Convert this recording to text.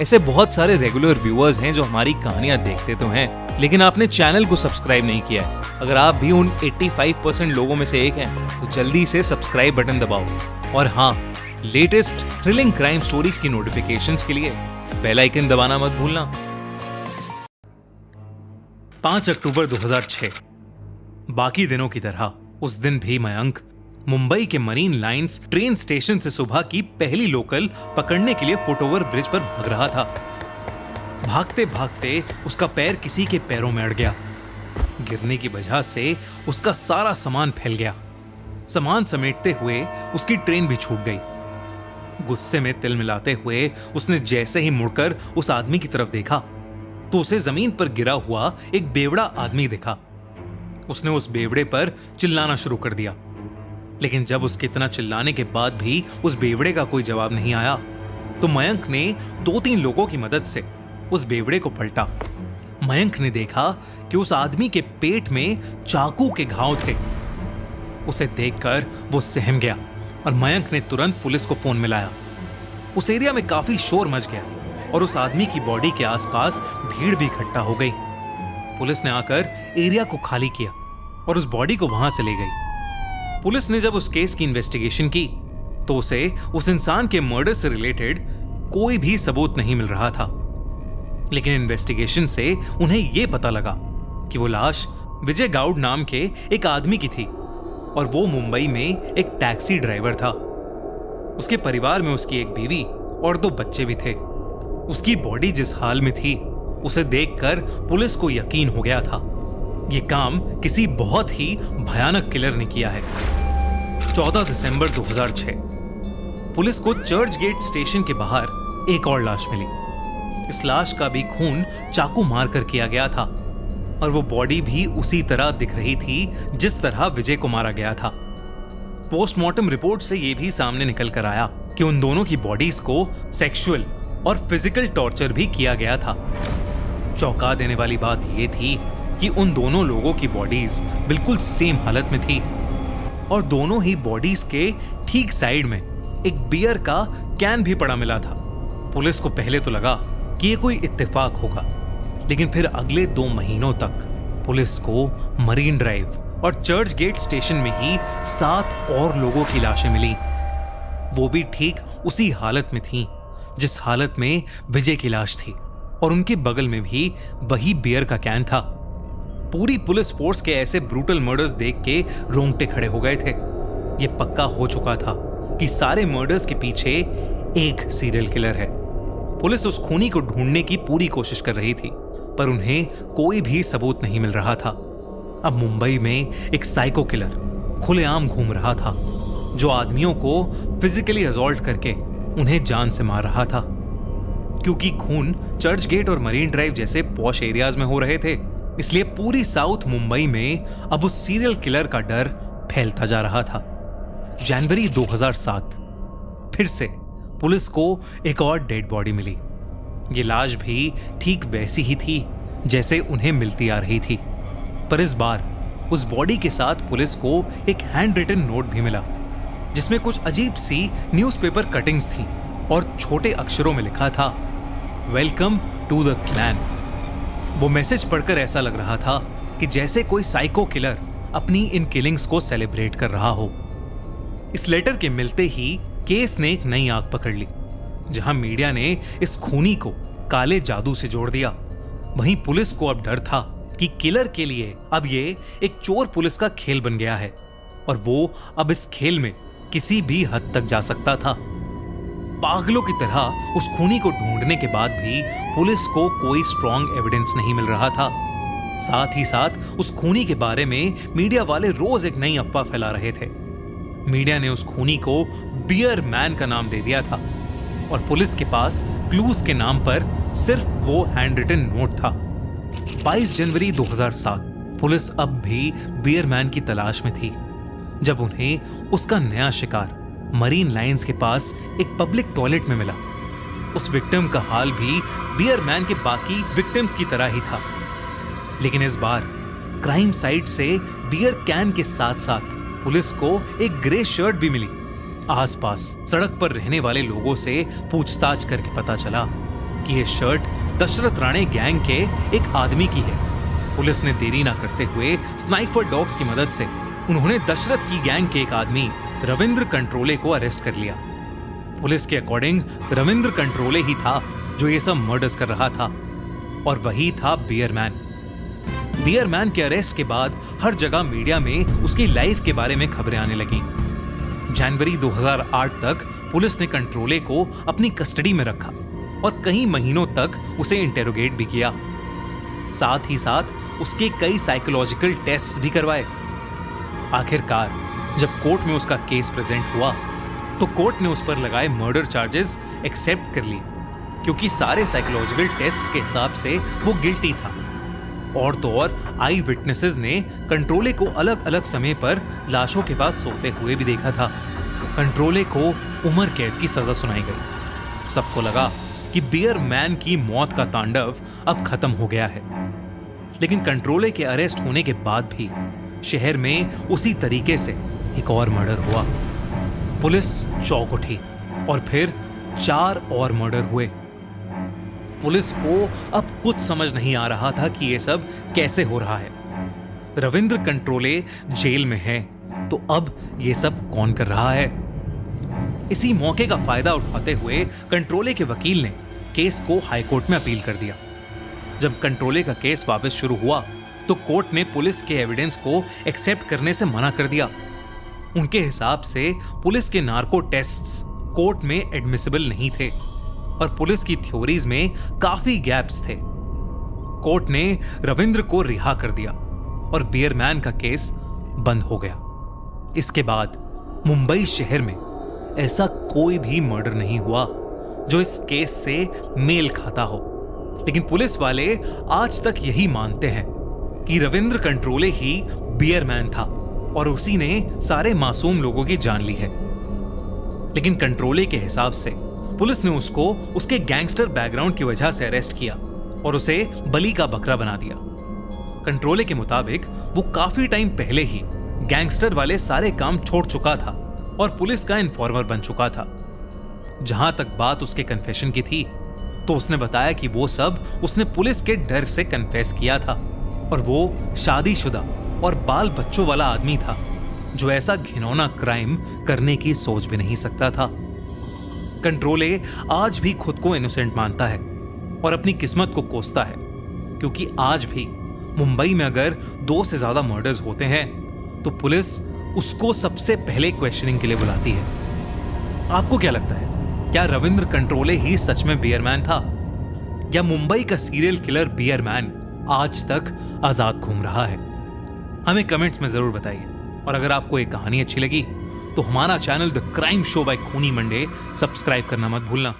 ऐसे बहुत सारे रेगुलर व्यूअर्स हैं जो हमारी कहानियां देखते तो हैं, लेकिन आपने चैनल को सब्सक्राइब नहीं किया है। अगर आप भी उन 85% लोगों में से एक हैं, तो जल्दी से सब्सक्राइब बटन दबाओ। और हाँ, लेटेस्ट थ्रिलिंग क्राइम स्टोरीज की नोटिफिकेशंस के लिए बेल आइकन दबाना मत भूलना। 5 अक्टूबर 2006। बाकी दिनों की तरह उस दिन भी मयंक मुंबई के मरीन लाइंस ट्रेन स्टेशन से सुबह की पहली लोकल पकड़ने के लिए फुटओवर ब्रिज पर भाग रहा था। भागते भागते उसका पैर किसी के पैरों में अड़ गया। गिरने की वजह से उसका सारा सामान फैल गया। सामान समेटते हुए उसकी ट्रेन भी छूट गई। गुस्से में तिल मिलाते हुए उसने जैसे ही मुड़कर उस आदमी की तरफ देखा तो उसे जमीन पर गिरा हुआ एक बेवड़ा आदमी दिखा। उसने उस बेवड़े पर चिल्लाना शुरू कर दिया, लेकिन जब उसके इतना चिल्लाने के बाद भी उस बेवड़े का कोई जवाब नहीं आया तो मयंक ने 2-3 लोगों की मदद से उस बेवड़े को पलटा। मयंक ने देखा कि उस आदमी के पेट में चाकू के घाव थे। उसे देखकर वो सहम गया और मयंक ने तुरंत पुलिस को फोन मिलाया। उस एरिया में काफी शोर मच गया और उस आदमी की बॉडी के आसपास भीड़ भी इकट्ठा हो गई। पुलिस ने आकर एरिया को खाली किया और उस बॉडी को वहां से ले गई। पुलिस ने जब उस केस की इन्वेस्टिगेशन की तो उसे उस इंसान के मर्डर से रिलेटेड कोई भी सबूत नहीं मिल रहा था, लेकिन इन्वेस्टिगेशन से उन्हें यह पता लगा कि वो लाश विजय गाउड नाम के एक आदमी की थी और वो मुंबई में एक टैक्सी ड्राइवर था। उसके परिवार में उसकी एक बीवी और 2 बच्चे भी थे। उसकी बॉडी जिस हाल में थी उसे देखकर पुलिस को यकीन हो गया था ये काम किसी बहुत ही भयानक किलर ने किया है। 14 दिसंबर 2006 पुलिस को चर्च गेट स्टेशन के बाहर एक और लाश मिली। इस लाश का भी खून चाकू मारकर किया गया था और वो बॉडी भी उसी तरह दिख रही थी जिस तरह विजय को मारा गया था। पोस्टमार्टम रिपोर्ट से यह भी सामने निकल कर आया कि उन दोनों की बॉडीज को सेक्सुअल और फिजिकल टॉर्चर भी किया गया था। चौंका देने वाली बात यह थी कि उन दोनों लोगों की बॉडीज बिल्कुल सेम हालत में थी और दोनों ही बॉडीज के ठीक साइड में एक बियर का कैन भी पड़ा मिला था। पुलिस को पहले तो लगा कि यह कोई इत्तेफाक होगा, लेकिन फिर अगले 2 महीनों तक पुलिस को मरीन ड्राइव और चर्च गेट स्टेशन में ही 7 और लोगों की लाशें मिली। वो भी ठीक उसी हालत में थी जिस हालत में विजय की लाश थी और उनके बगल में भी वही बियर का कैन था। पूरी पुलिस फोर्स के ऐसे ब्रूटल मर्डर्स देख के रोंगटे खड़े हो गए थे। ये पक्का हो चुका था कि सारे मर्डर्स के पीछे एक सीरियल किलर है। पुलिस उस खूनी को ढूंढने की पूरी कोशिश कर रही थी, पर उन्हें कोई भी सबूत नहीं मिल रहा था। अब मुंबई में एक साइको किलर खुलेआम घूम रहा था जो आदमियों को फिजिकली असॉल्ट करके उन्हें जान से मार रहा था। क्योंकि खून चर्च गेट और मरीन ड्राइव जैसे पॉश एरियाज में हो रहे थे, इसलिए पूरी साउथ मुंबई में अब उस सीरियल किलर का डर फैलता जा रहा था। जनवरी 2007 फिर से पुलिस को एक और डेड बॉडी मिली। ये लाश भी ठीक वैसी ही थी जैसे उन्हें मिलती आ रही थी, पर इस बार उस बॉडी के साथ पुलिस को एक हैंड रिटन नोट भी मिला जिसमें कुछ अजीब सी न्यूज़पेपर कटिंग्स थी और छोटे अक्षरों में लिखा था, वेलकम टू द क्लैन। वो मैसेज पढ़कर ऐसा लग रहा था कि जैसे कोई साइको किलर अपनी इन किलिंग्स को सेलिब्रेट कर रहा हो। इस लेटर के मिलते ही केस ने एक नई आग पकड़ ली। जहां मीडिया ने इस खूनी को काले जादू से जोड़ दिया, वहीं पुलिस को अब डर था कि किलर के लिए अब ये एक चोर पुलिस का खेल बन गया है और वो अब इस खेल में किसी भी हद तक जा सकता था। पागलों की तरह उस खूनी को ढूंढने के बाद भी पुलिस को कोई स्ट्रॉन्ग एविडेंस नहीं मिल रहा था। साथ ही साथ उस खूनी के बारे में मीडिया वाले रोज एक नई अफवाह फैला रहे थे। मीडिया ने उस खूनी को बियर मैन का नाम दे दिया था और पुलिस के पास क्लूज के नाम पर सिर्फ वो हैंड रिटन नोट था। 22 जनवरी 2007 पुलिस अब भी बियर मैन की तलाश में थी जब उन्हें उसका नया शिकार मरीन लाइंस के पास एक पब्लिक टॉयलेट में मिला। उस विक्टिम का हाल भी बियर मैन के बाकी विक्टिम्स की तरह ही था, लेकिन इस बार क्राइम साइट से बियर कैन के साथ साथ पुलिस को एक ग्रे शर्ट भी मिली। आसपास सड़क पर रहने वाले लोगों से पूछताछ करके पता चला कि यह शर्ट दशरथ राणे गैंग के एक आदमी की है। पुलिस ने देरी ना करते हुए स्नाइपर डॉग्स की मदद से उन्होंने दशरथ की गैंग के एक आदमी रविंद्र कंट्रोले को अरेस्ट कर लिया। पुलिस के अकॉर्डिंग रविंद्र कंट्रोले ही था जो ये सब मर्डर्स कर रहा था, और वही था बियरमैन। बियरमैन के अरेस्ट के बाद हर जगह मीडिया में उसकी लाइफ के बारे में खबरें आने लगीं। जनवरी 2008 तक पुलिस ने कंट्रोले को अपनी कस्टडी में रखा और कई महीनों तक उसे इंटेरोगेट भी किया। साथ ही साथ उसके कई साइकोलॉजिकल टेस्ट्स भी करवाए। आखिरकार जब कोर्ट में उसका केस प्रेजेंट हुआ तो कोर्ट ने उस पर लगाए मर्डर चार्जेस एक्सेप्ट कर लिए, क्योंकि सारे साइकोलॉजिकल टेस्ट के हिसाब से वो गिल्टी था। और तो और आई विटनेसेस ने कंट्रोले को अलग अलग समय पर लाशों के पास सोते हुए भी देखा था। कंट्रोले को उम्र कैद की सजा सुनाई गई। सबको लगा कि बियरमैन की मौत का तांडव अब खत्म हो गया है, लेकिन कंट्रोले के अरेस्ट होने के बाद भी शहर में उसी तरीके से एक और मर्डर हुआ। पुलिस चौंक उठी और फिर 4 और मर्डर हुए। पुलिस को अब कुछ समझ नहीं आ रहा था कि यह सब कैसे हो रहा है। रविंद्र कंट्रोले जेल में है तो अब यह सब कौन कर रहा है? इसी मौके का फायदा उठाते हुए कंट्रोले के वकील ने केस को हाईकोर्ट में अपील कर दिया। जब कंट्रोले का केस वापस शुरू हुआ तो कोर्ट ने पुलिस के एविडेंस को एक्सेप्ट करने से मना कर दिया। उनके हिसाब से पुलिस के नार्को टेस्ट्स कोर्ट में एडमिसिबल नहीं थे और पुलिस की थ्योरीज में काफी गैप्स थे। कोर्ट ने रविंद्र को रिहा कर दिया और बियरमैन का केस बंद हो गया। इसके बाद मुंबई शहर में ऐसा कोई भी मर्डर नहीं हुआ जो इस केस से मेल खाता हो, लेकिन पुलिस वाले आज तक यही मानते हैं कि रविंद्र कंट्रोले ही बियरमैन था और उसी ने सारे मासूम लोगों की जान ली है। लेकिन कंट्रोले के हिसाब से पुलिस ने उसको उसके गैंगस्टर बैकग्राउंड की वजह से अरेस्ट किया और उसे बलि का बकरा बना दिया। कंट्रोले के मुताबिक वो काफी टाइम पहले ही गैंगस्टर वाले सारे काम छोड़ चुका था और पुलिस का इन्फॉर्मर बन चुका था। जहां तक बात उसके कन्फेशन की थी तो उसने बताया कि वो सब उसने पुलिस के डर से कन्फेस किया था और वो शादीशुदा और बाल बच्चों वाला आदमी था जो ऐसा घिनौना क्राइम करने की सोच भी नहीं सकता था। कंट्रोले आज भी खुद को इनोसेंट मानता है और अपनी किस्मत को कोसता है, क्योंकि आज भी मुंबई में अगर 2 से ज्यादा मर्डर्स होते हैं तो पुलिस उसको सबसे पहले क्वेश्चनिंग के लिए बुलाती है। आपको क्या लगता है, क्या रविंद्र कंट्रोले ही सच में बियरमैन था या मुंबई का सीरियल किलर बियरमैन आज तक आजाद घूम रहा है? हमें कमेंट्स में जरूर बताइए। और अगर आपको ये कहानी अच्छी लगी तो हमारा channel the crime show by Khooni Monday subscribe करना मत भूलना।